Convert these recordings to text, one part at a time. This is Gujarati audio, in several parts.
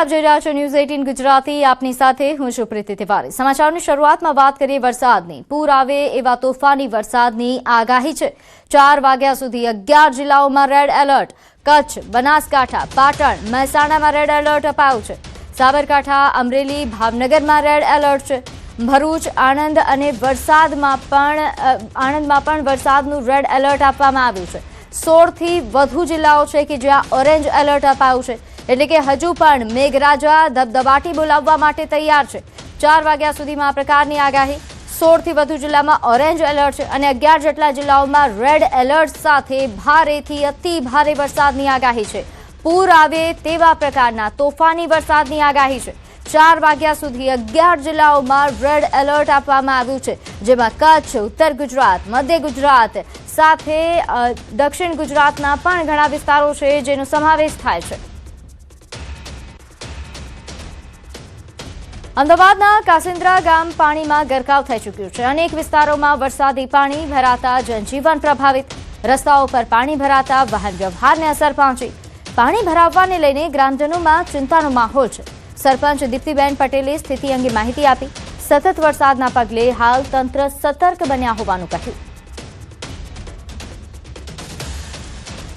આપ જોઈ રહ્યા છો ન્યૂઝ 18 ગુજરાતી। આપની સાથે હું છું પ્રીતિ તિવારી। સમાચારની શરૂઆતમાં વાત કરીએ વરસાદની। પૂર આવે એવા તોફાની વરસાદની આગાહી છે। 4 વાગ્યા સુધી 11 જિલ્લાઓમાં રેડ એલર્ટ। કચ્છ, બનાસકાંઠા, પાટણ, મહેસાણામાં રેડ એલર્ટ અપાયું છે। સાબરકાંઠા, અમરેલી, ભાવનગરમાં રેડ એલર્ટ છે। ભરૂચ, આણંદ અને આણંદમાં પણ વરસાદનું રેડ એલર્ટ આપવામાં આવ્યું છે। 16 થી વધુ જિલ્લાઓ છે કે જ્યાં ઓરેન્જ એલર્ટ અપાયું છે, એટલે કે હજુ પણ મેઘરાજા ધબધબાટી બોલાવવા માટે તૈયાર છે। 4 વાગ્યા સુધીમાં આ પ્રકારની આગાહી। 16 થી વધુ જિલ્લામાં ઓરેન્જ એલર્ટ છે અને 11 જેટલા જિલ્લાઓમાં રેડ એલર્ટ સાથે ભારેથી અતિ ભારે વરસાદની આગાહી છે। પૂર આવે તેવા પ્રકારના તોફાની વરસાદની આગાહી છે। 4 વાગ્યા સુધી 11 જિલ્લાઓમાં રેડ એલર્ટ આપવામાં આવ્યું છે, જેમાં કચ્છ, ઉત્તર ગુજરાત, મધ્ય ગુજરાત સાથે દક્ષિણ ગુજરાતના પણ ઘણા વિસ્તારો છે જેનો સમાવેશ થાય છે। અમદાવાદના કાસિન્દ્રા ગામ પાણીમાં ગરકાવ થઈ ચૂક્યું છે। અનેક વિસ્તારોમાં વરસાદી પાણી ભરાતા જનજીવન પ્રભાવિત। રસ્તાઓ પર પાણી ભરાતા વાહન વ્યવહારને અસર પહોંચી। પાણી ભરાવવાને લઈને ગ્રામજનોમાં ચિંતાનો માહોલ છે। સરપંચ દીપ્તિબેન પટેલે સ્થિતિ અંગે માહિતી આપી। સતત વરસાદના પગલે હાલ તંત્ર સતર્ક બન્યા હોવાનું કહ્યું।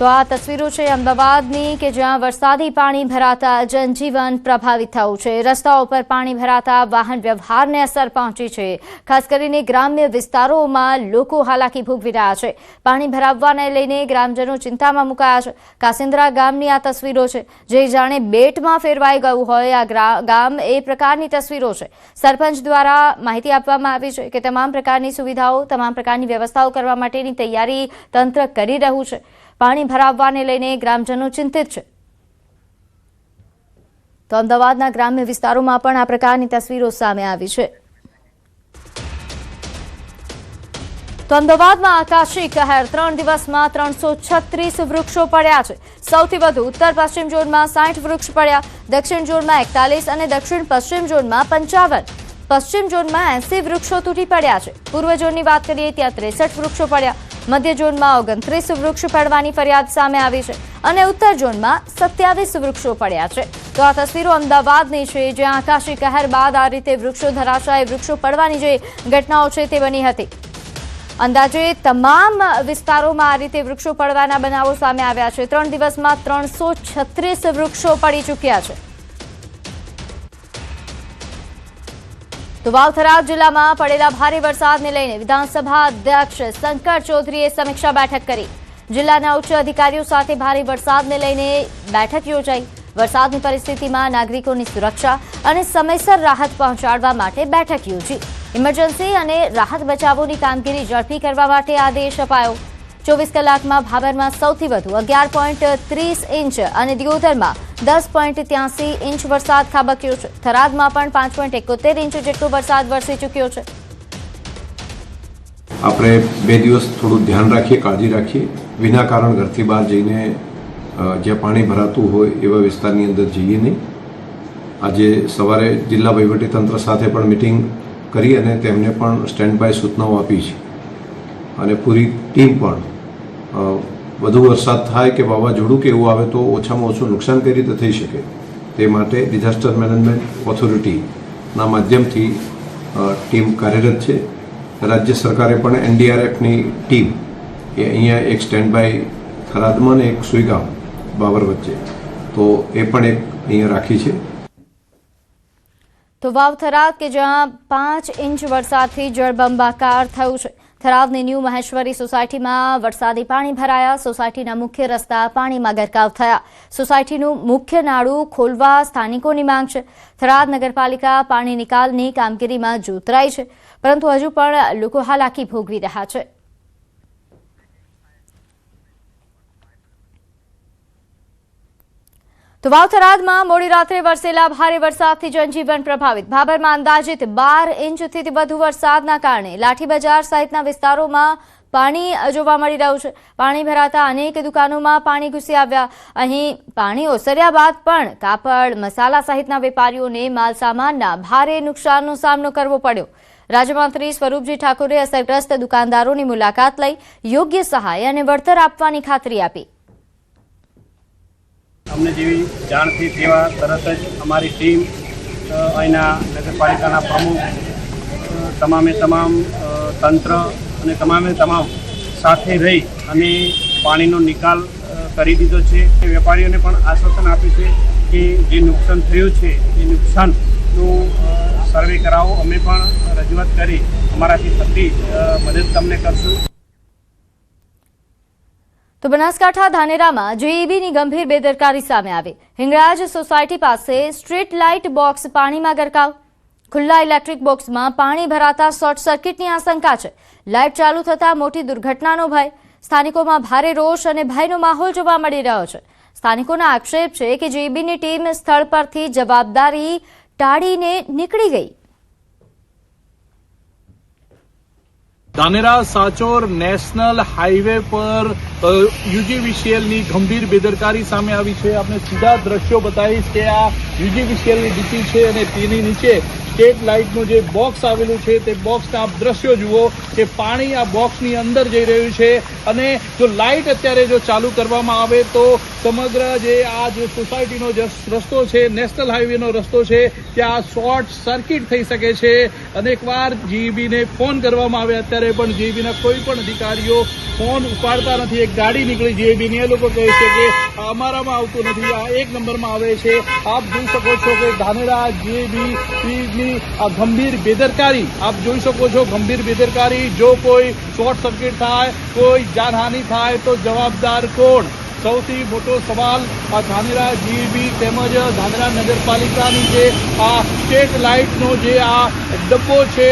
તો આ તસવીરો છે અમદાવાદની કે જ્યાં વરસાદી પાણી ભરાતા જનજીવન પ્રભાવિત થયું છે। રસ્તાઓ પર પાણી ભરાતા વાહન વ્યવહારને અસર પહોંચી છે। ખાસ કરીને ગ્રામ્ય વિસ્તારોમાં લોકો હાલાકી ભોગવી રહ્યા છે। પાણી ભરાવવાને લઈને ગ્રામજનો ચિંતામાં મુકાયા છે। કાસિન્દ્રા ગામની આ તસવીરો છે જે જાણે બેટમાં ફેરવાઈ ગયું હોય આ ગામ એ પ્રકારની તસવીરો છે। સરપંચ દ્વારા માહિતી આપવામાં આવી છે કે તમામ પ્રકારની સુવિધાઓ, તમામ પ્રકારની વ્યવસ્થાઓ કરવા માટેની તૈયારી તંત્ર કરી રહ્યું છે। પાણી ભરાવવાને લઈને ગ્રામજનો ચિંતિત છે। તો અમદાવાદના ગ્રામ્ય વિસ્તારોમાં પણ આ પ્રકારની તસવીરો સામે આવી છે। તો અમદાવાદમાં આકાશી કહેર। 3 દિવસમાં 336 વૃક્ષો પડ્યા છે। સૌથી વધુ ઉત્તર પશ્ચિમ ઝોનમાં 60 વૃક્ષ પડ્યા, દક્ષિણ ઝોનમાં 41 અને દક્ષિણ પશ્ચિમ ઝોનમાં 55। પશ્ચિમ ઝોનમાં 80 વૃક્ષો તૂટી પડ્યા છે। પૂર્વ ઝોનની વાત કરીએ ત્યાં 63 વૃક્ષો પડ્યા, મધ્ય ઝોનમાં 29 વૃક્ષ પડવાની ફરિયાદ સામે આવી છે અને ઉત્તર ઝોનમાં 27 વૃક્ષો પડ્યા છે। તો આ તસવીરો અમદાવાદની છે જ્યાં આકાશી કહેર બાદ આ રીતે વૃક્ષો ધરાશાયી, વૃક્ષો પડવાની જે ઘટનાઓ છે તે બની હતી। અંદાજે તમામ વિસ્તારોમાં આ રીતે વૃક્ષો પડવાના બનાવો સામે આવ્યા છે। 3 દિવસમાં 336 વૃક્ષો પડી ચૂક્યા છે। તો વાવ-થરાદ જિલ્લામાં પડેલા ભારે વરસાદને લઈને વિધાનસભા અધ્યક્ષ શંકર ચૌધરીએ સમીક્ષા બેઠક કરી। જિલ્લાના ઉચ્ચ અધિકારીઓ સાથે ભારે વરસાદને લઈને બેઠક યોજાઈ। વરસાદની પરિસ્થિતિમાં નાગરિકોની સુરક્ષા અને સમયસર રાહત પહોંચાડવા માટે બેઠક યોજી। ઇમરજન્સી અને રાહત બચાવોની કામગીરી ઝડપી કરવા માટે આદેશ અપાયો। 24 કલાકમાં ભાભરમાં સૌથી વધુ 11.30 ઇંચ અને દિયોદરમાં 10.83 ઇંચ વરસાદ ખાબક્યો છે। થરાદમાં પણ 5.71 ઇંચ જેટલો વરસાદ વરસી ચૂક્યો છે। આપણે 2 દિવસ થોડું ધ્યાન રાખીએ, કાળજી રાખીએ। વિના કારણ ઘરથી બહાર જઈને જ્યાં પાણી ભરાતું હોય એવા વિસ્તારની અંદર જઈએ નહીં। આજે સવારે જિલ્લા વહીવટીતંત્ર સાથે પણ મિટિંગ કરી અને તેમને પણ સ્ટેન્ડ બાય સૂચનાઓ આપી છે અને પૂરી ટીમ પણ વધુ વરસાદ થાય કે વાવાઝોડું કે એવું આવે તો ઓછામાં ઓછું નુકસાન કઈ રીતે થઈ શકે તે માટે ડિઝાસ્ટર મેનેજમેન્ટ ઓથોરિટીના માધ્યમથી ટીમ કાર્યરત છે। રાજ્ય સરકારે પણ એનડીઆરએફની ટીમ એ અહીંયા એક સ્ટેન્ડ બાય થરાદમાં અને એક સુઈગામ બાબર વચ્ચે તો એ પણ એક અહીંયા રાખી છે। તો વાવ-થરાદ કે જ્યાં 5 ઇંચ વરસાદથી જળબંબાકાર થયું છે। થરાદની ન્યૂ મહેશ્વરી સોસાયટીમાં વરસાદી પાણી ભરાયા। સોસાયટીના મુખ્ય રસ્તા પાણીમાં ગરકાવ થયા। સોસાયટીનું મુખ્ય નાળું ખોલવા સ્થાનિકોની માંગ છે। થરાદ નગરપાલિકા પાણી નિકાલની કામગીરીમાં જોતરાઈ છે, પરંતુ હજુ પણ લોકો હાલાકી ભોગવી રહ્યા છે। તો વાવ-થરાદમાં મોડી રાત્રે વરસેલા ભારે વરસાદથી જનજીવન પ્રભાવિત। ભાભરમાં અંદાજિત 12 ઇંચથી વધુ વરસાદના કારણે લાઠી બજાર સહિતના વિસ્તારોમાં પાણી જોવા મળી રહ્યું છે। પાણી ભરાતા અનેક દુકાનોમાં પાણી ઘૂસી આવ્યા। અહીં પાણી ઓસર્યા બાદ પણ કાપડ, મસાલા સહિતના વેપારીઓને માલસામાનના ભારે નુકસાનનો સામનો કરવો પડ્યો। રાજ્યમંત્રી સ્વરૂપજી ઠાકુરે અસરગ્રસ્ત દુકાનદારોની મુલાકાત લઈ યોગ્ય સહાય અને વળતર આપવાની ખાતરી આપી। અમને જેવી જાણ થઈ તેવા તરત જ અમારી ટીમ અહીંના નગરપાલિકાના પ્રમુખ તમામે તમામ તંત્ર અને તમામે તમામ સાથે રહી અને પાણીનો નિકાલ કરી દીધો છે. વેપારીઓને પણ આશ્વાસન આપ્યું છે કે જે નુકસાન થયું છે એ નુકસાનનું સર્વે કરાવો. અમે પણ રજૂઆત કરી અમારાથી થતી મદદ તમને કરશું. તો બનાસકાંઠા ધાનેરામાં જેઈબીની ગંભીર બેદરકારી સામે આવી. હિંગળાજ સોસાયટી પાસે સ્ટ્રીટ લાઇટ બોક્સ પાણીમાં ગરકાવ. ખુલ્લા ઇલેક્ટ્રિક બોક્સમાં પાણી ભરાતા શોર્ટ સર્કિટની આશંકા છે. લાઇટ ચાલુ થતાં મોટી દુર્ઘટનાનો ભય. સ્થાનિકોમાં ભારે રોષ અને ભયનો માહોલ જોવા મળી રહ્યો છે. સ્થાનિકોના આક્ષેપ છે કે જેઈબીની ટીમ સ્થળ પરથી જવાબદારી ટાળીને નીકળી ગઈ. ધાનેરા સાચોર નેશનલ હાઈવે પર યુજીવીસીએલની ગંભીર બેદરકારી સામે આવી છે. આપણે સીધા દ્રશ્યો બતાવીશ કે આ યુજીવીસીએલની ડીપી છે અને તેની નીચે સ્ટ્રીટ લાઇટનું જે બોક્સ આવેલું છે તે બોક્સના આપ દ્રશ્યો જુઓ કે પાણી આ બોક્સની અંદર જઈ રહ્યું છે અને જો લાઇટ અત્યારે જો ચાલુ કરવામાં આવે તો સમગ્ર જે આ જે સોસાયટીનો જે રસ્તો છે, નેશનલ હાઈવેનો રસ્તો છે, ત્યાં શોર્ટ સર્કિટ થઈ શકે છે. અનેકવાર જીઈબીને ફોન કરવામાં આવે અત્યારે પણ જીઈબીના કોઈ પણ અધિકારીઓ ફોન ઉપાડતા નથી. એક ગાડી નીકળી જીઈબીની, એ લોકો કહે છે કે અમારામાં આવતું નથી, આ એક નંબરમાં આવે છે. આપ જોઈ શકો છો કે ધાનેરા જીઈબીની આ ગંભીર બેદરકારી આપ જોઈ શકો છો. ગંભીર બેદરકારી. જો કોઈ શોર્ટ સર્કિટ થાય, કોઈ જાનહાનિ થાય તો જવાબદાર કોણ? સૌથી મોટો સવાલ આ ધાનેરા જીઈબી તેમજ ધાનેરા નગરપાલિકાની જે આ સ્ટ્રીટ લાઇટનો જે આ ડબ્બો છે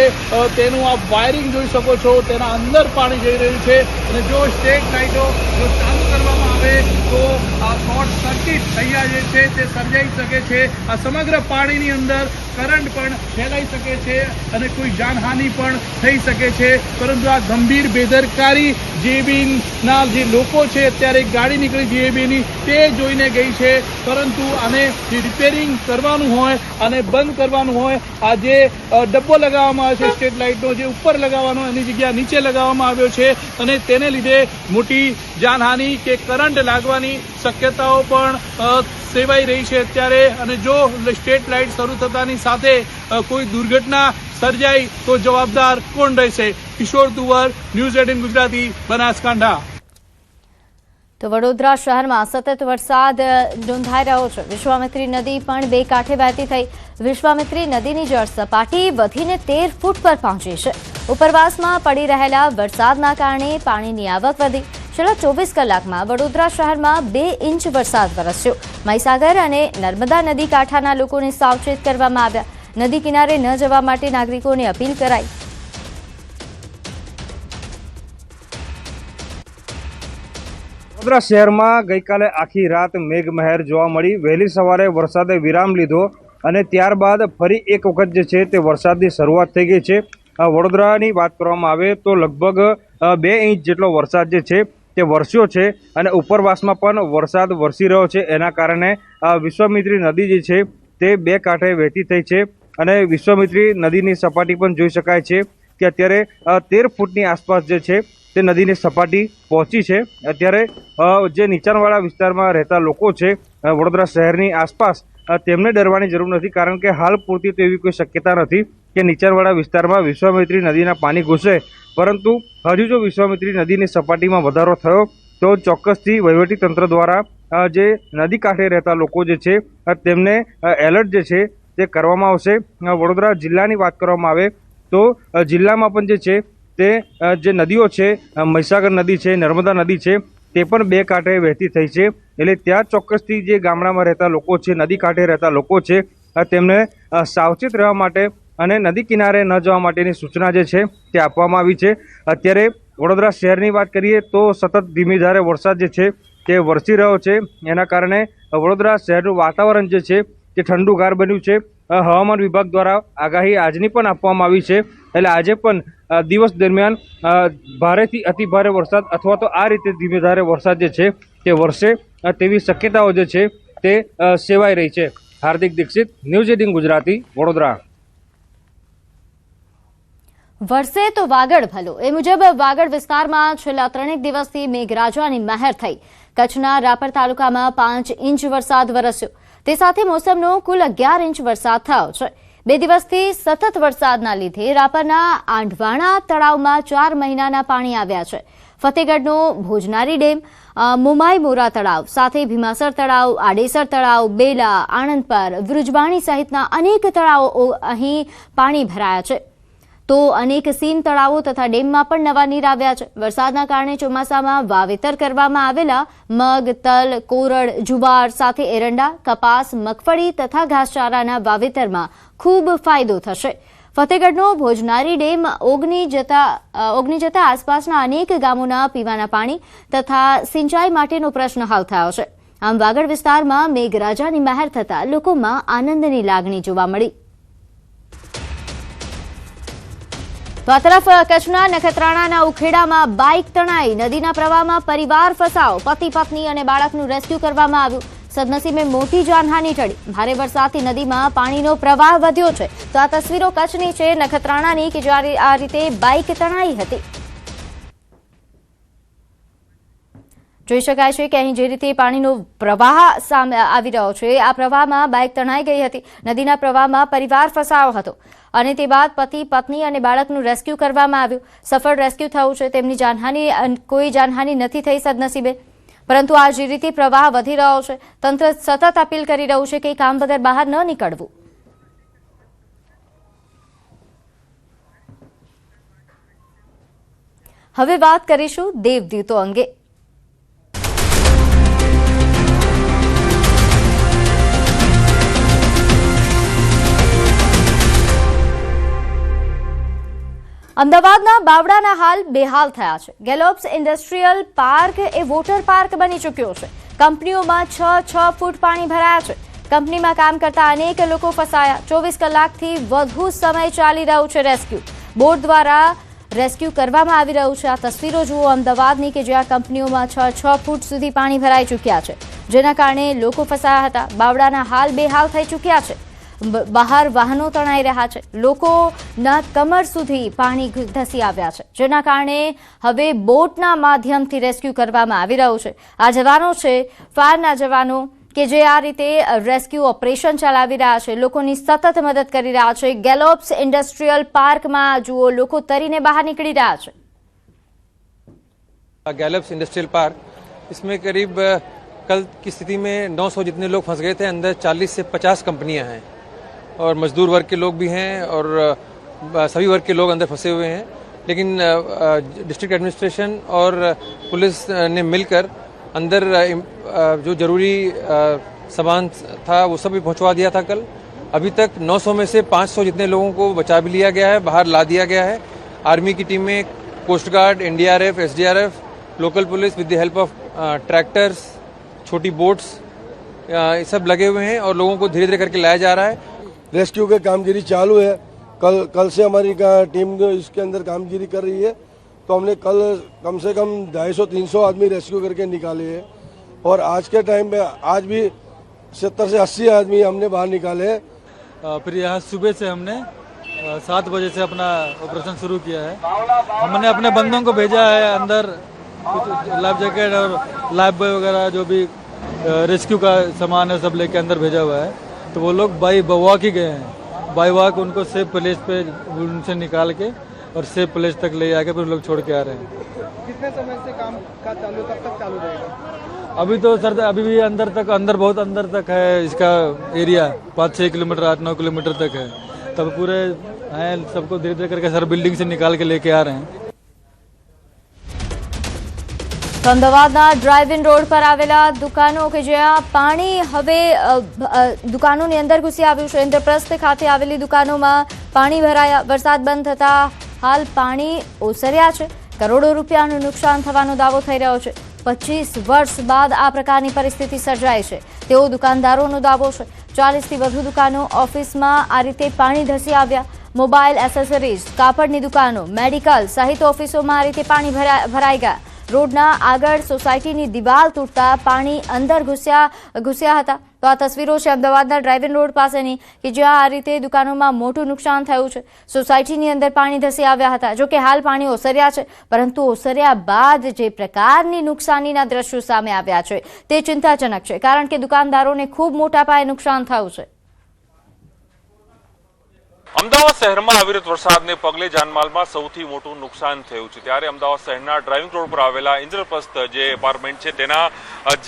તેનું આ વાયરિંગ જોઈ શકો છો. તેના અંદર પાણી જઈ રહ્યું છે અને જો સ્ટ્રીટ લાઇટો જો ચાલુ કરવામાં આવે તો આ શોર્ટ સર્કિટ અહીંયા જે છે તે સર્જાઈ શકે છે. આ સમગ્ર પાણીની અંદર કરંટ પણ ફેલાઈ શકે છે અને કોઈ જાનહાનિ પણ થઈ શકે છે. પરંતુ આ ગંભીર બેદરકારી જીઈબીના જે લોકો છે, અત્યારે ગાડી નીકળી જીઈબીની તે જોઈને ગઈ છે. પરંતુ આને જે રિપેરિંગ કરવાનું હોય અને બંધ કરવાનું હોય, આ જે ડબ્બો લગાવવામાં આવે છે સ્ટ્રીટ લાઇટનો, જે ઉપર લગાવવાનો એની જગ્યા નીચે લગાવવામાં આવ્યો છે અને તેને લીધે મોટી જાનહાનિ કે કરંટ લાગવાની શક્યતાઓ પણ સેવાઈ રહી છે અત્યારે. અને જો સ્ટ્રીટ લાઇટ શરૂ થતાની સાથે કોઈ દુર્ઘટના સર્જાય તો જવાબદાર કોણ રહેશે? કિશોર તુવર, ન્યૂઝ 18 ગુજરાતી, બનાસકાંઠા. તો વડોદરા શહેરમાં સતત વરસાદ નોંધાઈ રહ્યો છે. વિશ્વામિત્રી નદી પણ બે કાંઠે વહેતી થઈ. વિશ્વામિત્રી નદીની જળ સપાટી વધીને 13 ફૂટ પર પહોંચી છે. ઉપરવાસમાં પડી રહેલા વરસાદના કારણે પાણીની આવક વધી. છેલ્લા 24 કલાકમાં વડોદરા શહેરમાં 2 ઇંચ વરસાદ વરસ્યો. મહીસાગર અને નર્મદા નદી કાંઠાના લોકોને સાવચેત કરવામાં આવ્યા. નદી કિનારે ન જવા માટે નાગરિકોને અપીલ કરાઈ. વડોદરા શહેરમાં ગઈકાલે આખી રાત મેઘમહેર જોવા મળી. વહેલી સવારે વરસાદે વિરામ લીધો અને ત્યારબાદ ફરી એક વખત જે છે તે વરસાદની શરૂઆત થઈ ગઈ છે. વડોદરાની વાત કરવામાં આવે તો લગભગ 2 ઇંચ જેટલો વરસાદ જે છે તે વરસ્યો છે અને ઉપરવાસમાં પણ વરસાદ વરસી રહ્યો છે. એના કારણે વિશ્વામિત્રી નદી જે છે તે 2 કાંઠે વહેતી થઈ છે અને વિશ્વામિત્રી નદીની સપાટી પણ જોઈ શકાય છે કે અત્યારે 13 ફૂટની આસપાસ જે છે તે નદીની સપાટી પહોંચી છે. અત્યારે જે નીચાણવાળા વિસ્તારમાં રહેતા લોકો છે વડોદરા શહેરની આસપાસ, તેમને ડરવાની જરૂર નથી, કારણ કે હાલ પૂરતી તો એવી કોઈ શક્યતા નથી કે નીચાણવાળા વિસ્તારમાં વિશ્વામિત્રી નદીના પાણી ઘૂસે. પરંતુ હજુ જો વિશ્વામિત્રી નદીની સપાટીમાં વધારો થયો તો ચોક્કસથી વહીવટીતંત્ર દ્વારા જે નદી કાંઠે રહેતા લોકો જે છે તેમને એલર્ટ જે છે તે કરવામાં આવશે. વડોદરા જિલ્લાની વાત કરવામાં આવે તો જિલ્લામાં પણ જે છે તે જે નદીઓ છે, મહીસાગર નદી છે, નર્મદા નદી છે, તે પણ 2 કાંઠે વહેતી થઈ છે. એટલે ત્યાં ચોક્કસથી જે ગામડામાં રહેતા લોકો છે, નદી કાંઠે રહેતા લોકો છે, તેમને સાવચેત રહેવા માટે અને નદી કિનારે ન જવા માટેની સૂચના જે છે તે આપવામાં આવી છે. અત્યારે વડોદરા શહેરની વાત કરીએ તો સતત ધીમી ધારે વરસાદ જે છે તે વરસી રહ્યો છે. એના કારણે વડોદરા શહેરનું વાતાવરણ જે છે તે ઠંડુગાર બન્યું છે. હવામાન વિભાગ દ્વારા આગાહી આજની પણ આપવામાં આવી છે. એટલે આજે પણ દિવસ દરમિયાન ભારેથી અતિભારે વરસાદ અથવા તો આ રીતે ધીમે ધારે વરસાદ જે છે તે વરસે તેવી શક્યતાઓ જે છે તે સેવાઈ રહી છે. હાર્દિક દીક્ષિત, ન્યૂઝ 18 ગુજરાતી, વડોદરા. વરસે તો વાગડ ભલો એ મુજબ વાગડ વિસ્તારમાં છેલ્લા 3 દિવસથી મેઘરાજાની મહેર થઈ. કચ્છના રાપર તાલુકામાં 5 ઇંચ વરસાદ વરસ્યો. તે સાથે મોસમનો કુલ 11 ઇંચ વરસાદ થયો છે. 2 દિવસથી સતત વરસાદના લીધે રાપરના આંઢવાણા તળાવમાં 4 મહિનાના પાણી આવ્યા છે. ફતેગઢનો ભોજનારી ડેમ, મુમાઈ મોરા તળાવ સાથે ભીમાસર તળાવ, આડેસર તળાવ, બેલા, આણંદપર, વૃજબાણી સહિતના અનેક તળાવો અહીં પાણી ભરાયા છે. તો અનેક સીમ તળાવો તથા ડેમમાં પણ નવા નીર આવ્યા છે. વરસાદના કારણે ચોમાસામાં વાવેતર કરવામાં આવેલા મગ, તલ, કોરડ, જુવાર સાથે એરંડા, કપાસ, મગફળી તથા ઘાસચારાના વાવેતરમાં ખૂબ ફાયદો થશે. ફતેગઢનો ભોજનારી ડેમ ઓગની જતા આસપાસના અનેક ગામોના પીવાના પાણી તથા સિંચાઈ માટેનો પ્રશ્ન હલ થયો છે. આમ વાગડ વિસ્તારમાં મેઘરાજાની મહેર થતા લોકોમાં આનંદની લાગણી જોવા મળી. તો આ તરફ કચ્છના નખત્રાણાના ઉખેડામાં બાઇક તણાઈ, નદીના પ્રવાહમાં પરિવાર ફસાયો. પતિ, પત્ની અને બાળકનું રેસ્ક્યુ કરવામાં આવ્યું. સદનસીબે મોટી જાનહાની ટળી. ભારે વરસાદથી નદીમાં પાણીનો પ્રવાહ વધ્યો છે. તો આ તસવીરો કચ્છની છે, નખત્રાણાની, કે જ્યારે આ રીતે બાઇક તણાઈ હતી. જોઈ શકાય છે કે અહીં જે રીતે પાણીનો પ્રવાહ સામે આવી રહ્યો છે, આ પ્રવાહમાં બાઇક તણાઈ ગઈ હતી. નદીના પ્રવાહમાં પરિવાર ફસાયો હતો અને તે બાદ પતિ, પત્ની અને બાળકનું રેસ્ક્યુ કરવામાં આવ્યું. સફળ રેસ્ક્યુ થયું છે. તેમની કોઈ જાનહાની નથી થઈ સદનસીબે. પરંતુ આ જે રીતે પ્રવાહ વધી રહ્યો છે, તંત્ર સતત અપીલ કરી રહ્યું છે કે કામ વગર બહાર ન નીકળવું. હવે વાત કરીશું દેવદૂતો અંગે. અમદાવાદના બાવડાના હાલ બેહાલ થયા છે. ગેલોપ્સ ઇન્ડસ્ટ્રીયલ પાર્ક એ વોટર પાર્ક બની ચૂક્યો છે. કંપનીઓમાં 6 ફૂટ પાણી ભરાયા છે. કંપનીમાં કામ કરતા અનેક લોકો ફસાયા. 24 કલાકથી વધુ સમય ચાલી રહ્યું છે રેસ્ક્યુ. બોટ દ્વારા રેસ્ક્યુ કરવામાં આવી રહ્યું છે. આ તસવીરો જુઓ અમદાવાદની, કે જ્યાં કંપનીઓમાં 6 ફૂટ સુધી પાણી ભરાઈ ચૂક્યા છે, જેના કારણે લોકો ફસાયા હતા. બાવડાના હાલ બેહાલ થઈ ચૂક્યા છે. બહાર વાહનો તણાઈ રહ્યા છે. લોકોના કમર સુધી પાણી ધસી આવ્યા છે, જેના કારણે હવે બોટના માધ્યમથી રેસ્ક્યુ કરવામાં આવી રહ્યું છે. આ જવાનો છે ફાયરના જવાનો, કે જે આ રીતે રેસ્ક્યુ ઓપરેશન ચલાવી રહ્યા છે, લોકોની સતત મદદ કરી રહ્યા છે. ગેલોપ્સ ઇન્ડસ્ટ્રીયલ પાર્કમાં જુઓ, લોકો તરીને બહાર નીકળી રહ્યા છે. गैलप्स इंडस्ट्रियल पार्क, इसमें करीब कल की स्थिति में 900 जितने लोग फंस गए थे. अंदर 40 से 50 कंपनियां हैं और मजदूर वर्ग के लोग भी हैं और सभी वर्ग के लोग अंदर फंसे हुए हैं. लेकिन डिस्ट्रिक्ट एडमिनिस्ट्रेशन और पुलिस ने मिलकर अंदर जो जरूरी सामान था वो सब भी पहुंचवा दिया था कल. अभी तक 900 में से 500 जितने लोगों को बचा भी लिया गया है, बाहर ला दिया गया है. आर्मी की टीमें, coast guard, NDRF, SDRF, local police with the help of tractors, छोटी बोट्स, ये सब लगे हुए हैं और लोगों को धीरे धीरे करके लाया जा रहा है. रेस्क्यू की कामगिरी चालू है. कल से हमारी टीम इसके अंदर कामगिरी कर रही है. तो हमने कल कम से कम 250-300 आदमी रेस्क्यू करके निकाले हैं और आज के टाइम पे आज भी 70 से 80 आदमी हमने बाहर निकाले हैं. फिर यहाँ सुबह से हमने 7 बजे से अपना ऑपरेशन शुरू किया है. हमने अपने बंदों को भेजा है अंदर, लाइफ जैकेट और लाइफ बॉय वगैरह जो भी रेस्क्यू का सामान है सब लेके अंदर भेजा हुआ है. तो वो लोग बाई वॉक ही गए हैं. बाई वॉक उनको सेफ प्लेस पे उनसे निकाल के और सेफ प्लेस तक ले जाके फिर लोग छोड़ के आ रहे हैं. कितने समय से काम का चालू, कब तक चालू रहेगा? अभी तो सर अभी भी अंदर बहुत अंदर तक है इसका एरिया, 5-6 किलोमीटर 8-9 किलोमीटर तक है. तब पूरे हैं, सबको धीरे धीरे करके सर बिल्डिंग से निकाल के लेके आ रहे हैं. તો અમદાવાદના ડ્રાઇવ ઇન રોડ પર આવેલા દુકાનો, કે જ્યાં પાણી હવે દુકાનોની અંદર ઘૂસી આવ્યું છે. ઇન્દ્રપ્રસ્થ ખાતે આવેલી દુકાનોમાં પાણી ભરાયા. વરસાદ બંધ થતા હાલ પાણી ઓસર્યા છે. કરોડો રૂપિયાનું નુકસાન થવાનો દાવો થઈ રહ્યો છે. 25 વર્ષ બાદ આ પ્રકારની પરિસ્થિતિ સર્જાઈ છે તેવો દુકાનદારોનો દાવો છે. 40થી વધુ દુકાનો, ઓફિસમાં આ રીતે પાણી ધસી આવ્યા. મોબાઈલ, એસેસરીઝ, કાપડની દુકાનો, મેડિકલ સહિત ઓફિસોમાં આ રીતે પાણી ભરાઈ ગયા. રોડના આગળ સોસાયટીની દિવાલ તૂટતા પાણી અંદર ઘૂસ્યા હતા. તો તો આ તસવીરો છે અમદાવાદના ડ્રાઇવિંગ રોડ પાસેની કે જ્યાં આ રીતે દુકાનોમાં મોટું નુકસાન થયું છે. સોસાયટીની અંદર પાણી ધસી આવ્યા હતા. જોકે હાલ પાણી ઓસર્યા છે, પરંતુ ઓસર્યા બાદ જે પ્રકારની નુકસાનીના દ્રશ્યો સામે આવ્યા છે તે ચિંતાજનક છે, કારણ કે દુકાનદારોને ખૂબ મોટા પાયે નુકસાન થયું છે. અમદાવાદ શહેરમાં અવિરત વરસાદને પગલે જાનમાલમાં સૌથી મોટું નુકસાન થયું છે. ત્યારે અમદાવાદ શહેરના ડ્રાઇવિંગ રોડ પર આવેલા ઇન્દ્રપ્રસ્થ જે એપાર્ટમેન્ટ છે તેના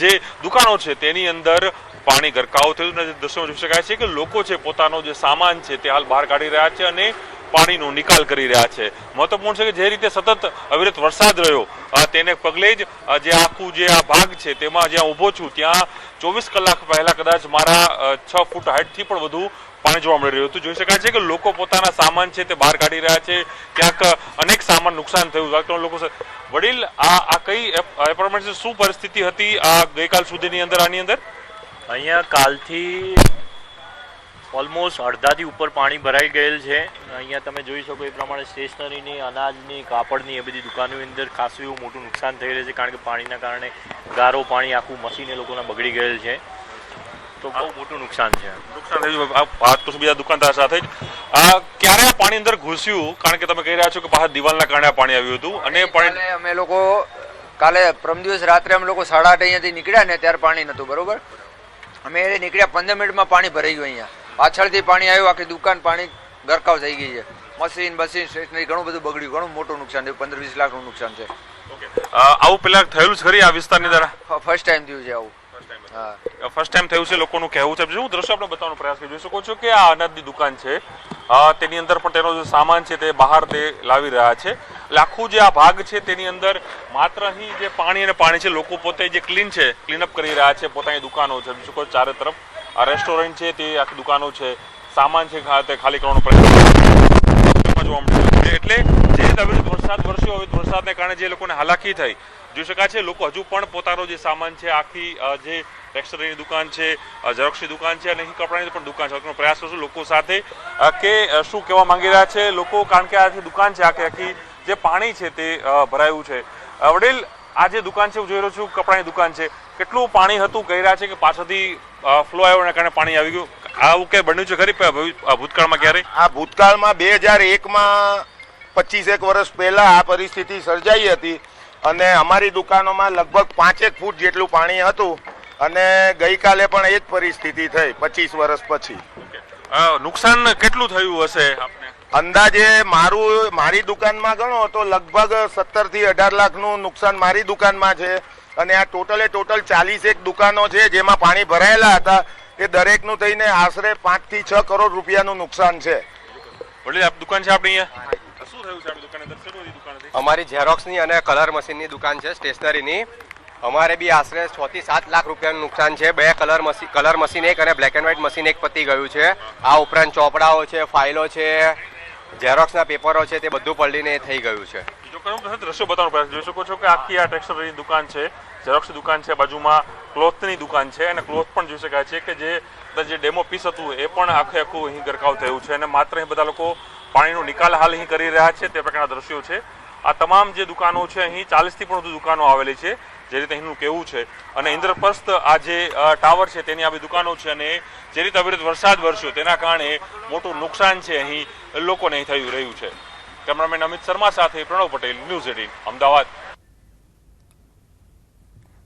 જે દુકાનો છે તેની અંદર પાણી ગરકાવ થયું અને દ્રશ્યોમાં જોઈ શકાય છે કે લોકો છે પોતાનો જે સામાન છે તે હાલ બહાર કાઢી રહ્યા છે અને પાણીનો નિકાલ કરી રહ્યા છે. મહત્વપૂર્ણ છે કે જે રીતે સતત અવિરત વરસાદ રહ્યો તેને પગલે જ જે આખું જે આ ભાગ છે તેમાં જ્યાં ઊભો છું ત્યાં 24 કલાક પહેલા કદાચ મારા 6 ફૂટ હાઈટથી પણ વધુ પાણી જોવા મળી રહ્યું હતું. જોઈ શકાય છે કે લોકો પોતાના સામાન છે તે બહાર કાઢી રહ્યા છે. ક્યાંક અનેક સામાન નુકસાન થયું. લોકો વડીલ આ કઈ એપાર્ટમેન્ટ છે, શું પરિસ્થિતિ હતી આ ગઈકાલ સુધીની અંદર? આની અંદર અહીંયા કાલથી ઓલમોસ્ટ અડધાથી ઉપર પાણી ભરાઈ ગયેલ છે. અહીંયા તમે જોઈ શકો એ પ્રમાણે સ્ટેશનરીની, અનાજની, કાપડની એ બધી દુકાનોની અંદર ખાસું એવું મોટું નુકસાન થઈ રહ્યું છે, કારણ કે પાણીના કારણે ગારો પાણી આખું મશીન એ લોકોના બગડી ગયેલ છે. તો બહુ મોટું નુકસાન છે. નુકસાન થયું વાત તો બીજા દુકાનદાર સાથે જ. ક્યારે આ પાણી અંદર ઘૂસ્યું? કારણ કે તમે કહી રહ્યા છો કે બહાર દિવાલના કારણે પાણી આવ્યું હતું અને પાણી અમે લોકો કાલે પરમ દિવસ રાત્રે અમે લોકો 8:30 અહીંયાથી નીકળ્યા ને ત્યારે પાણી નહોતું. બરોબર, અમે નીકળ્યા 15 મિનિટમાં પાણી ભરાઈ ગયું. અહીંયા પાછળથી પાણી આવ્યું, આખી દુકાન પાણી ગરકાવ થઈ ગઈ છે. મશીન સ્ટેશનરી ઘણું બધું બગડ્યું, ઘણું મોટું નુકસાન થયું. 15-20 લાખનું નુકસાન છે. આવું પેલા થયેલું જ ખરી આ વિસ્તારની અંદર? ફર્સ્ટ ટાઈમ થયું છે આવું. ફર્સ્ટ ટાઈમ થયું છે લોકોનું કહેવું છે. હું દ્રશ્ય આપણે બતાવવાનો પ્રયાસ કરી જોઈ શકો છો કે આ અનાજની દુકાન છે, તેની અંદર પણ તેનો જે સામાન છે તે બહાર તે લાવી રહ્યા છે. એટલે આખું જે આ ભાગ છે તેની અંદર માત્ર અહીં જે પાણી અને પાણી છે, લોકો પોતે જે ક્લીનઅપ કરી રહ્યા છે પોતાની દુકાનો છે. જોઈ શકો ચારે તરફ આ રેસ્ટોરન્ટ છે, તે આખી દુકાનો છે, સામાન છે તે ખાલી કરવાનો પ્રયત્ન જોવા મળે. એટલે જે અવિરત વરસાદ વરસ્યો, અવિરત વરસાદને કારણે જે લોકોને હાલાકી થઈ જોઈ શકાય છે. લોકો હજુ પણ પોતાનો જે સામાન છે, આખી જે ટેક્સટાઇલની દુકાન છે, ઝેરોક્સની દુકાન છે અને અહીં કપડાની પણ દુકાન છે, પ્રયાસ કરશું લોકો સાથે કે શું કહેવા માંગી રહ્યા છે લોકો, કારણ કે આ જે દુકાન છે આખી જે પાણી છે તે ભરાયું છે. વડીલ, આ જે દુકાન છે હું જોઈ રહ્યો છું, કપડાની દુકાન છે, કેટલું પાણી હતું? કહી રહ્યા છે કે પાછળથી ફ્લો આવ્યો એના કારણે પાણી આવી ગયું. આવું કે બન્યું છે ખરી ભૂતકાળમાં ક્યારે? આ ભૂતકાળમાં 2001માં 25 વર્ષ પહેલા આ પરિસ્થિતિ સર્જાઈ હતી અને અમારી દુકાનોમાં લગભગ 5 ફૂટ જેટલું પાણી હતું અને ગઈકાલે પણ એ જ પરિસ્થિતિ થઈ 25 વર્ષ પછી. નુકસાન કેટલું થયું હશે આપને અંદાજે? મારી દુકાનમાં ગણો તો લગભગ 17 થી 18 લાખનું નુકસાન મારી દુકાનમાં છે અને આ ટોટલ 41 દુકાનો છે જેમાં પાણી ભરાયેલા હતા. એ દરેકનું થઈને આશરે 5 થી 6 કરોડ રૂપિયાનું નુકસાન છે. વડીલ, આ દુકાન છે આપણી અહીંયા, શું થયું છે આપણી દુકાન અંદર? દુકાન હતી અમારી ઝેરોક્સની અને કલર મશીનની દુકાન છે, સ્ટેશનરીની. અમારે બી આશરે 6 થી 7 લાખ રૂપિયાનું નુકસાન છે. 2 કલર મશીન એક અને બ્લેક એન્ડ વ્હાઇટ મશીન એક પતી ગયું છે. આ ઉપરાંત ચોપડાઓ છે, ફાઇલો છે, ઝેરોક્સના પેપરો છે, તે બધું પલળીને થઈ ગયું છે. દ્રશ્યો બતાવવાનો પ્રયાસ જોઈ શકો છો કે આખી આ ટેક્સટાઇલની દુકાન છે, ઝેરોક્સની દુકાન છે, બાજુમાં ક્લોથની દુકાન છે અને ક્લોથ પણ જોઈ શકાય છે કે જે ડેમો પીસ હતું એ પણ આખું અહીં ગરકાવ થયું છે અને માત્ર અહીં બધા લોકો પાણીનો નિકાલ હાલ અહીં કરી રહ્યા છે. તે પ્રકારના દ્રશ્યો છે. આ તમામ જે દુકાનો છે, અહીં 40 થી પણ વધુ દુકાનો આવેલી છે, જે રીતે અહીંનું કહેવું છે. અને ઇન્દ્રપ્રસ્થ આ જે ટાવર છે તેની આવી દુકાનો છે અને જે રીતે અવિરત વરસાદ વરસ્યો તેના કારણે મોટું નુકસાન છે અહીં લોકોને અહીં થઈ રહ્યું છે. કેમેરામેન અમિત શર્મા સાથે પ્રણવ પટેલ, ન્યૂઝ 18 અમદાવાદ.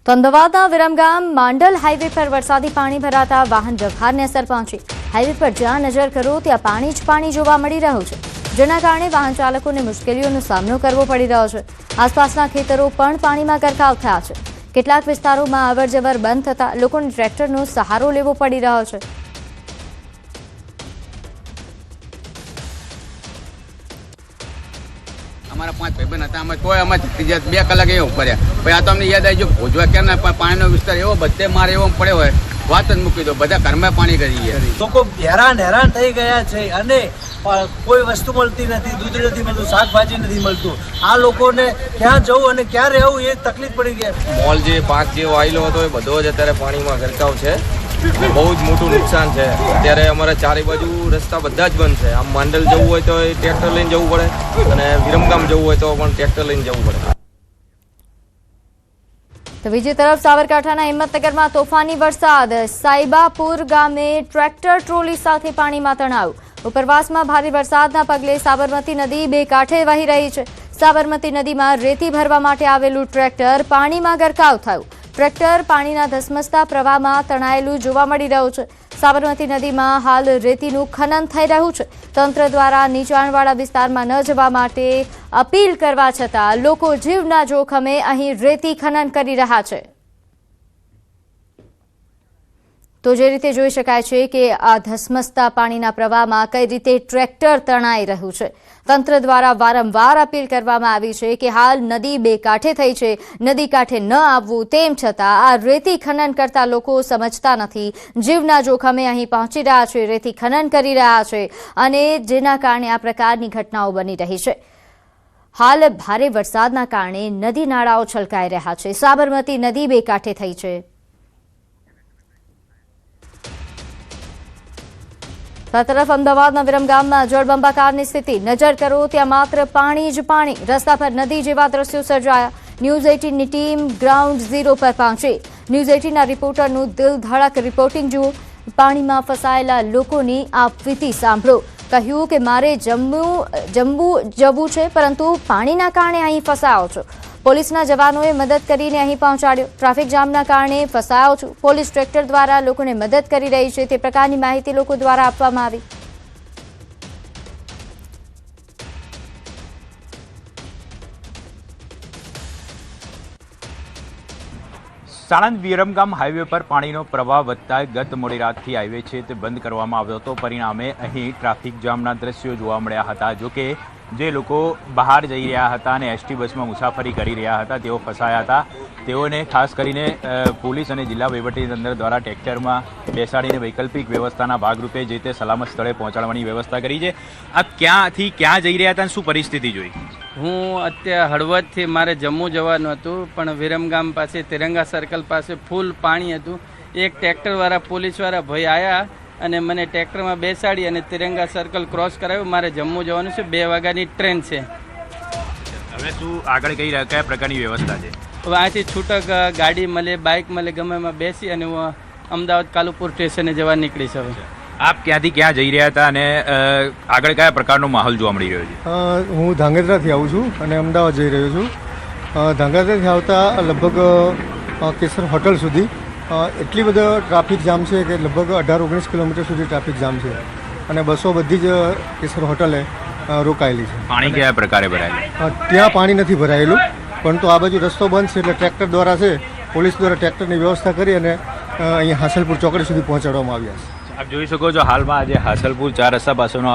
તો અમદાવાદના વિરમગામ માંડલ હાઈવે પર વરસાદી પાણી ભરાતા વાહન વ્યવહારને અસર પહોંચી. હાઈવે પર જ્યાં નજર કરો ત્યાં પાણી જ પાણી જોવા મળી રહ્યું છે, જેના કારણે વાહન ચાલકોને મુશ્કેલીઓનો સામનો કરવો પડી રહ્યો છે. આસપાસના ખેતરો પણ પાણીમાં ગરકાવ થયા છે. કેટલાક વિસ્તારોમાં અવરજવર બંધ થતા લોકોને ટ્રેક્ટરનો સહારો લેવો પડી રહ્યો છે. અમારા 5 ભાઈબંધ હતા, અમે તોય અમે 2 કલાક એ ઉભર્યા. પછી આ તો અમને યાદ આવી ગયું ભોજવા ક્યાં પાણીનો વિસ્તાર એવો બધે મારે એવો પડ્યો હોય, વાત જ મૂકી દો. બધા ઘરમાં પાણી કરી ગયા. લોકો હેરાન થઈ ગયા છે અને કોઈ વસ્તુ મળતી નથી, દૂધ નથી મળતું, શાકભાજી નથી મળતું. આ લોકોને ક્યાં જવું અને ક્યાં રહેવું એ તકલીફ પડી ગઈ. મોલ જે પાક જે વાયેલો હતો એ બધો જ અત્યારે પાણીમાં ગરકાવ છે. બહુ જ મોટું નુકસાન છે. અત્યારે અમારે ચારે બાજુ રસ્તા બધા જ બંધ છે. આમ માંડલ જવું હોય તો ટ્રેક્ટર લઈને જવું પડે અને વિરમગામ જવું હોય તો પણ ટ્રેક્ટર લઈને જવું પડે. તો બીજી તરફ સાબરકાંઠાના હિંમતનગરમાં તોફાની વરસાદ, સાઈબાપુર ગામે ટ્રેક્ટર ટ્રોલી સાથે પાણીમાં તણાયું. ઉપરવાસમાં ભારે વરસાદના પગલે સાબરમતી નદી બે કાંઠે વહી રહી છે. સાબરમતી નદીમાં રેતી ભરવા માટે આવેલું ટ્રેક્ટર પાણીમાં ગરકાવ થયું. ટ્રેક્ટર પાણીના ધસમસતા પ્રવાહમાં તણાયેલું જોવા મળી રહ્યું છે. સાબરમતી નદીમાં હાલ રેતીનું ખનન થઈ રહ્યું છે. તંત્ર દ્વારા નીચાણવાળા વિસ્તારમાં ન જવા માટે અપીલ કરવા છતાં લોકો જીવના જોખમે અહીં રેતી ખનન કરી રહ્યા છે. તો જે રીતે જોઈ શકાય છે કે આ ધસમસતા પાણીના પ્રવાહમાં કઈ રીતે ટ્રેક્ટર તણાઈ રહ્યું છે. તંત્ર દ્વારા વારંવાર અપીલ કરવામાં આવી છે કે હાલ નદી બે કાંઠે થઈ છે, નદી કાંઠે ન આવવું, તેમ છતાં આ રેતી ખનન કરતા લોકો સમજતા નથી. જીવના જોખમે અહીં પહોંચી રહ્યા છે, રેતી ખનન કરી રહ્યા છે અને જેના કારણે આ પ્રકારની ઘટનાઓ બની રહી છે. હાલ ભારે વરસાદના કારણે નદી નાળાઓ છલકાઈ રહ્યા છે. સાબરમતી નદી બે કાંઠે થઈ છે. આ તરફ અમદાવાદના વિરમગામમાં જળબંબાકારની સ્થિતિ. નજર કરો ત્યાં માત્ર પાણી જ પાણી. રસ્તા પર નદી જેવા દ્રશ્યો સર્જાયા. ન્યૂઝ 18ની ટીમ ગ્રાઉન્ડ ઝીરો પર પહોંચી. ન્યૂઝ 18ના રિપોર્ટરનું દિલ ધડક રિપોર્ટિંગ જુઓ. પાણીમાં ફસાયેલા લોકોની આપવીતી સાંભળો. કહ્યું કે મારે જવું છે, પરંતુ પાણીના કારણે અહીં ફસાયો છું. પોલીસના જવાનોએ મદદ કરીને અહીં પહોંચાડ્યો. ટ્રાફિક જામના કારણે ફસાયો છું. પોલીસ ટ્રેક્ટર દ્વારા લોકોને મદદ કરી રહી છે, તે પ્રકારની માહિતી લોકો દ્વારા આપવામાં આવી. સાણંદ વિરમગામ હાઈવે પર પાણીનો પ્રવાહ વધતા ગત મોડી રાતથી હાઈવે છે તે બંધ કરવામાં આવ્યો હતો. પરિણામે અહીં ટ્રાફિક જામના દ્રશ્યો જોવા મળ્યા હતા. જોકે જે લોકો બહાર જઈ રહ્યા હતા અને એસટી બસમાં મુસાફરી કરી રહ્યા હતા તેઓ ફસાયા હતા. તેઓને ખાસ કરીને પોલીસ અને જિલ્લા વહીવટીતંત્ર દ્વારા ટ્રેક્ટરમાં બેસાડીને વૈકલ્પિક વ્યવસ્થાના ભાગરૂપે જે તે સલામત સ્થળે પહોંચાડવાની વ્યવસ્થા કરી છે. આપ ક્યાંથી ક્યાં જઈ રહ્યા હતા અને શું પરિસ્થિતિ જોઈ? હું અત્યારે હળવદથી મારે જમ્મુ જવાનું હતું, પણ વિરમગામ પાસે તિરંગા સર્કલ પાસે ફૂલ પાણી હતું. એક ટ્રેક્ટરવાળા પોલીસવાળા ભાઈ આવ્યા અને મને ટ્રેક્ટરમાં બેસાડી અને તિરંગા સર્કલ ક્રોસ કરાવ્યું. મારે જમ્મુ જવાનું છે, 2 વાગ્યાની ટ્રેન છે. હવે શું આગળ કયા પ્રકારની વ્યવસ્થા છે? હવે અહીંથી છૂટક ગાડી મળે, બાઇક મળે, ગમે એમાં બેસી અને હું અમદાવાદ કાલુપુર સ્ટેશને જવા નીકળીશ. હવે આપ ક્યાંથી ક્યાં જઈ રહ્યા હતા અને આગળ કયા પ્રકારનો માહોલ જોવા મળી રહ્યો છે? હું ધાંગધ્રાથી આવું છું અને અમદાવાદ જઈ રહ્યો છું. ધાંગધ્રાથી આવતા લગભગ કેસર હોટલ સુધી એટલી બધો ટ્રાફિક જામ છે કે લગભગ 18-19 કિલોમીટર સુધી ટ્રાફિક જામ છે અને બસો બધી જ કેસર હોટલે રોકાયેલી છે. પાણી કયા પ્રકારે ભરાયેલું? ત્યાં પાણી નથી ભરાયેલું, પરંતુ આ બાજુ રસ્તો બંધ છે એટલે ટ્રેક્ટર દ્વારા છે, પોલીસ દ્વારા ટ્રેક્ટરની વ્યવસ્થા કરી અને અહીંયા હાસલપુર ચોકડી સુધી પહોંચાડવામાં આવ્યા છે. આપ જોઈ શકો છો હાલમાં આજે હાસલપુર 4 રસ્તા પાસેનો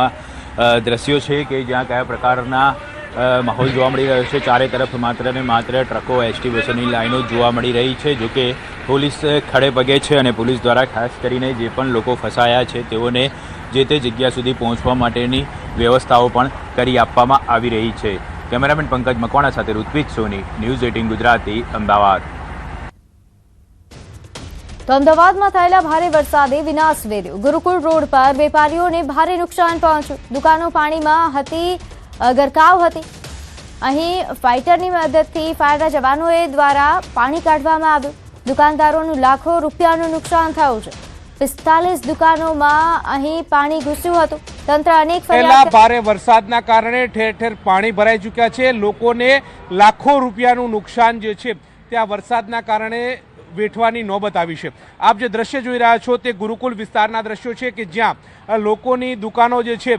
દ્રશ્યો છે કે જ્યાં કયા પ્રકારના માહોલ જોવા મળી રહ્યો છે. ચારે તરફ માત્ર ને માત્ર ટ્રકો, એસટી બસોની લાઈનો જોવા મળી રહી છે. જોકે પોલીસ ખડે પગે છે અને પોલીસ દ્વારા ખાસ કરીને જે પણ લોકો ફસાયા છે તેઓને જે તે જગ્યા સુધી પહોંચવા માટેની વ્યવસ્થાઓ પણ કરી આપવામાં આવી રહી છે. કેમેરામેન પંકજ મકવાણા સાથે ઋત્વિક સોની, ન્યૂઝ 18 ગુજરાતી, અમદાવાદ. તો અમદાવાદમાં થયેલા ભારે વરસાદે વિનાશ વેર્યો. ગુરુકુળ રોડ પર વેપારીઓને ભારે નુકસાન પહોંચ્યું. દુકાનો પાણીમાં ગરકાવ હતી. અહીં ફાઇટરની મદદથી ફાયરના જવાનોએ દ્વારા પાણી કાઢવામાં આવ્યું. દુકાનદારોનું લાખો રૂપિયાનું નુકસાન થયું છે. 45 દુકાનોમાં અહીં પાણી ઘૂસ્યું હતું. તંત્ર અનેક ભારે વરસાદના કારણે ઠેર ઠેર પાણી ભરાઈ ચૂક્યા છે. લોકોને લાખો રૂપિયાનું નુકસાન જે છે ત્યાં વરસાદના કારણે વેઠવાની નોબત આવી છે. આપ જે દ્રશ્ય જોઈ રહ્યા છો તે ગુરુકુલ વિસ્તારના દ્રશ્યો છે કે જ્યાં લોકોની દુકાનો જે છે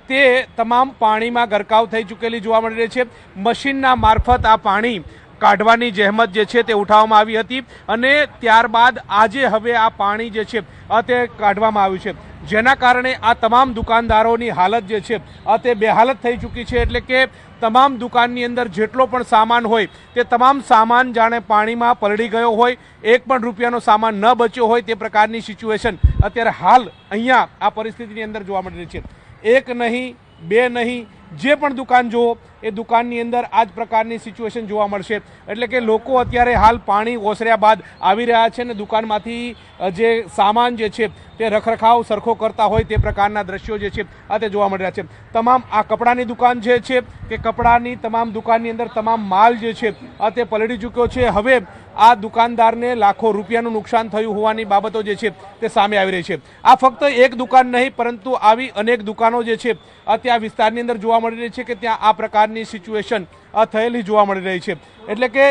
તે તમામ પાણીમાં ગરકાવ થઈ ચૂકેલી જોવા મળી રહી છે. મશીનના મારફત આ પાણી કાઢવાની જહેમત જે છે તે ઉઠાવવામાં આવી હતી અને ત્યારબાદ આજે હવે આ પાણી જે છે તે કાઢવામાં આવ્યું છે, જેના કારણે આ તમામ દુકાનદારોની હાલત જે છે તે બેહાલત થઈ ચૂકી છે. એટલે કે તમામ દુકાનની અંદર જેટલો પણ સામાન હોય તે તમામ સામાન જાણે પાણીમાં પલળી ગયો હોય, એક પણ રૂપિયાનો સામાન ન બચ્યો હોય તે પ્રકારની સિચ્યુએશન અત્યારે હાલ અહીંયા આ પરિસ્થિતિની અંદર જોવા મળી રહી છે. એક નહીં, બે નહીં, જે પણ દુકાન જુઓ એ દુકાનની અંદર આ જ પ્રકારની સિચ્યુએશન જોવા મળશે. એટલે કે લોકો અત્યારે હાલ પાણી ઓસર્યા બાદ આવી રહ્યા છે અને દુકાનમાંથી જે સામાન જે છે તે રખરખાવ સરખો કરતા હોય તે પ્રકારના દ્રશ્યો જે છે તે જોવા મળી રહ્યા છે. તમામ આ કપડાની દુકાન જે છે કે કપડાની તમામ દુકાનની અંદર તમામ માલ જે છે તે પલળી ચૂક્યો છે. હવે આ દુકાનદારને લાખો રૂપિયાનું નુકસાન થયું હોવાની બાબતો જે છે તે સામે આવી રહી છે. આ ફક્ત એક દુકાન નહીં, પરંતુ આવી અનેક દુકાનો જે છે ત્યાં વિસ્તારની અંદર જોવા મળી રહી છે કે ત્યાં આ પ્રકારની સિચ્યુએશન થયેલી જોવા મળી રહી છે. એટલે કે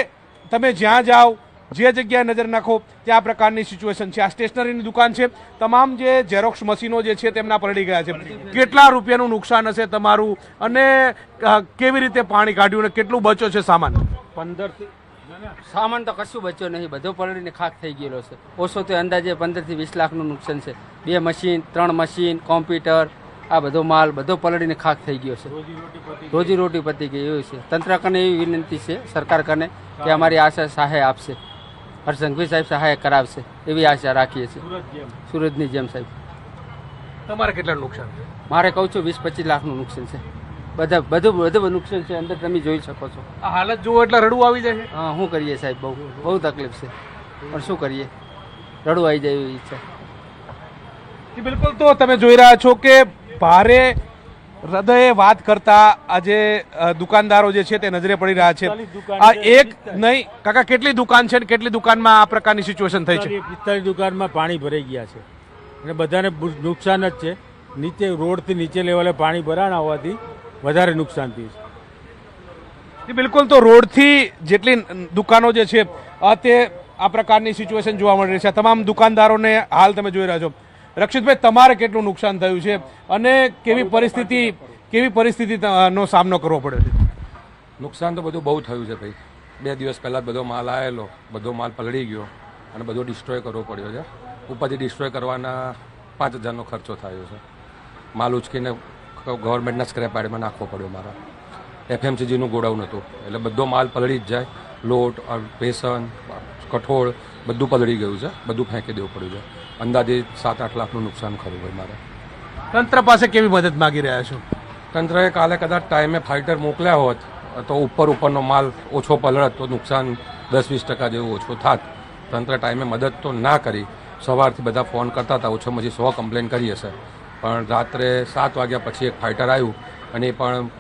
તમે જ્યાં જાઓ, જે જગ્યાએ નજર નાખો ત્યાં આ પ્રકારની સિચ્યુએશન છે. આ સ્ટેશનરીની દુકાન છે, તમામ જે ઝેરોક્સ મશીનો જે છે તેમના પલળી ગયા છે. કેટલા રૂપિયાનું નુકસાન હશે તમારું, અને કેવી રીતે પાણી કાઢ્યું અને કેટલું બચ્યો છે સામાન? 15 સામાન તો કશું બચ્યો નહીં, બધો પલળીને ખાક થઈ ગયેલો છે. ઓછો તો અંદાજે 15 થી 20 લાખનું નુકસાન છે. 2 મશીન, 3 મશીન, કોમ્પ્યુટર, આ બધો માલ બધો પલળીને ખાક થઈ ગયો છે. રોજી રોટી પતી ગઈ એવું છે. તંત્ર કને એવી વિનંતી છે સરકાર કને કે અમારી આશા સહાય આપશે, હરસંઘવી સાહેબ સહાય કરાવશે એવી આશા રાખીએ છીએ. સુરતની જેમ સાહેબ. તમારે કેટલાનું નુકસાન? મારે કહું છું 20-25 લાખનું નુકસાન છે. બધું નુકસાન છે, અંદર તમે જોઈ શકો છો. આ હાલત જુઓ એટલે રડવું આવી જાય છે. હા, શું કરીએ સાહેબ, બહુ તકલીફ છે, પણ શું કરીએ, રડવું આવી જાય એવી ઈચ્છા. બિલકુલ, તો તમે જોઈ રહ્યા છો કે ભારે હૃદયે વાત કરતા આજે દુકાનદારો જે છે તે નજરે પડી રહ્યા છે. આ એક નહીં કાકા, કેટલી દુકાન છે ને કેટલી દુકાનમાં આ પ્રકારની સિચ્યુએશન થઈ છે? 45 દુકાનમાં પાણી ભરાઈ ગયા છે અને બધાને નુકસાન જ છે. નીચે રોડથી નીચે લેવલે પાણી ભરાણા હોવાથી વધારે નુકસાન થયું છે. બિલકુલ, તો રોડથી જેટલી દુકાનો જે છે તે આ પ્રકારની સિચ્યુએશન જોવા મળી રહી છે. તમામ દુકાનદારોને હાલ તમે જોઈ રહ્યા છો. રક્ષિતભાઈ, તમારે કેટલું નુકસાન થયું છે અને કેવી પરિસ્થિતિનો સામનો કરવો પડે છે? નુકસાન તો બધું બહુ થયું છે ભાઈ. 2 દિવસ પહેલાં બધો માલ આવેલો, બધો માલ પલળી ગયો અને બધો ડિસ્ટ્રોય કરવો પડ્યો છે. ઉપરથી ડિસ્ટ્રોય કરવાના 5000નો ખર્ચો થયો છે. માલ ઉચકીને ગવર્મેન્ટના સ્ક્રેપ યાર્ડમાં નાખવો પડ્યો. મારા FMCGનું ગોડાઉન હતું એટલે બધો માલ પલળી જ જાય. લોટ, બેસન, કઠોળ બધું પલળી ગયું છે, બધું ફેંકી દેવું પડ્યું છે. અંદાજે 7-8 લાખનું નુકસાન ખરું ભાઈ મારે. તંત્ર પાસે કેવી મદદ માગી રહ્યા છો? તંત્રએ કાલે કદાચ ટાઈમે ફાઇટર મોકલ્યા હોત તો ઉપરનો માલ ઓછો પલળત તો નુકસાન 10-20% જેવું ઓછું થાત. તંત્ર ટાઈમે મદદ તો ના કરી. સવારથી બધા ફોન કરતા હતા, ઓછામાં ઓછી 100 કમ્પ્લેન કરી હશે, પણ રાત્રે 7 વાગ્યા પછી એક ફાઇટર આવ્યું અને એ પણ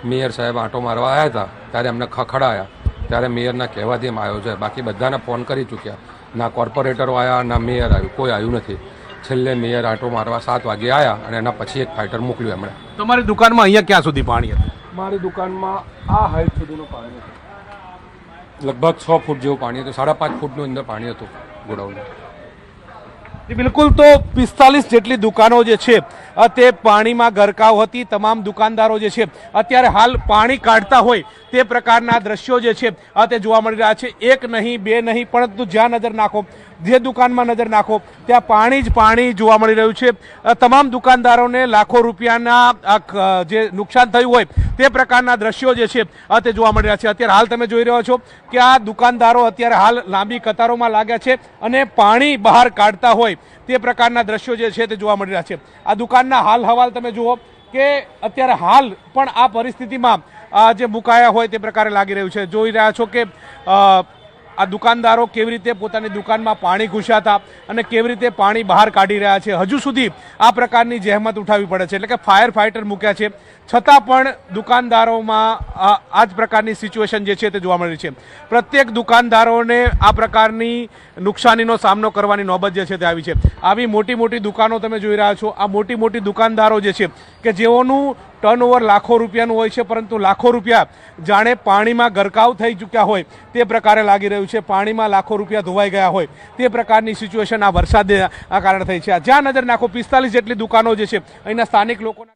મેયર સાહેબ આંટો મારવા આવ્યા હતા ત્યારે એમને ખખડાયા, ત્યારે મેયરના કહેવાથી એમ આવ્યો છે. બાકી બધાને ફોન કરી ચૂક્યા, ના કોર્પોરેટરો આવ્યા ના મેયર આવ્યું, કોઈ આવ્યું નથી. છેલ્લે મેયર આંટો મારવા 7 વાગે આવ્યા અને એના પછી એક ફાઇટર મોકલ્યું એમણે. તમારી દુકાનમાં અહીંયા ક્યાં સુધી પાણી હતું? મારી દુકાનમાં આ હાઈટ સુધીનું પાણી હતું, લગભગ 6 ફૂટ જેવું પાણી હતું. 5.5 ફૂટનું અંદર પાણી હતું ગોડાઉનમાં. બિલકુલ, તો 45 જેટલી દુકાનો જે છે તે પાણીમાં ગરકાવ હતી. તમામ દુકાનદારો જે છે અત્યારે હાલ પાણી કાઢતા હોય તે પ્રકારના દ્રશ્યો જે છે તે જોવા મળી રહ્યા છે. 1 નહીં 2 નહીં, પરંતુ જ્યાં નજર નાખો, જે દુકાનમાં નજર નાખો ત્યાં પાણી જ પાણી જોવા મળી રહ્યું છે. તમામ દુકાનદારોને લાખો રૂપિયાના જે નુકસાન થયું હોય તે પ્રકારના દ્રશ્યો જે છે તે જોવા મળી રહ્યા છે. અત્યારે હાલ તમે જોઈ રહ્યો છો કે આ દુકાનદારો અત્યારે હાલ લાંબી કતારોમાં લાગ્યા છે અને પાણી બહાર કાઢતા હોય તે પ્રકારના દ્રશ્યો જે છે તે જોવા મળી રહ્યા છે. આ દુકાનના હાલ હવાલ તમે જુઓ કે અત્યારે હાલ પણ આ પરિસ્થિતિમાં જે મુકાયા હોય તે પ્રકારે લાગી રહ્યું છે. જોઈ રહ્યા છો કે આ દુકાનદારો કેવી રીતે પોતાની દુકાનમાં પાણી ઘૂસ્યા હતા અને કેવી રીતે પાણી બહાર કાઢી રહ્યા છે. હજુ સુધી આ પ્રકારની જહેમત ઉઠાવવી પડે છે, એટલે કે ફાયર ફાઇટર મૂક્યા છે, છતાં પણ દુકાનદારોમાં આ જ પ્રકારની સિચ્યુએશન જે છે તે જોવા મળી છે. પ્રત્યેક દુકાનદારોને આ પ્રકારની નુકસાનીનો સામનો કરવાની નોબત જે છે તે આવી છે. આવી મોટી મોટી દુકાનો તમે જોઈ રહ્યા છો. આ મોટી મોટી દુકાનદારો જે છે કે જેઓનું ટર્નઓવર લાખો રૂપિયાનું હોય છે, પરંતુ લાખો રૂપિયા જાણે પાણીમાં ગરકાવ થઈ ચૂક્યા હોય તે પ્રકારે લાગી રહ્યું છે. પાણીમાં લાખો રૂપિયા ધોવાઈ ગયા હોય તે પ્રકારની સિચ્યુએશન આ વરસાદના કારણે થઈ છે. જ્યાં નજર નાખો 45 જેટલી દુકાનો જે છે અહીંના સ્થાનિક લોકોના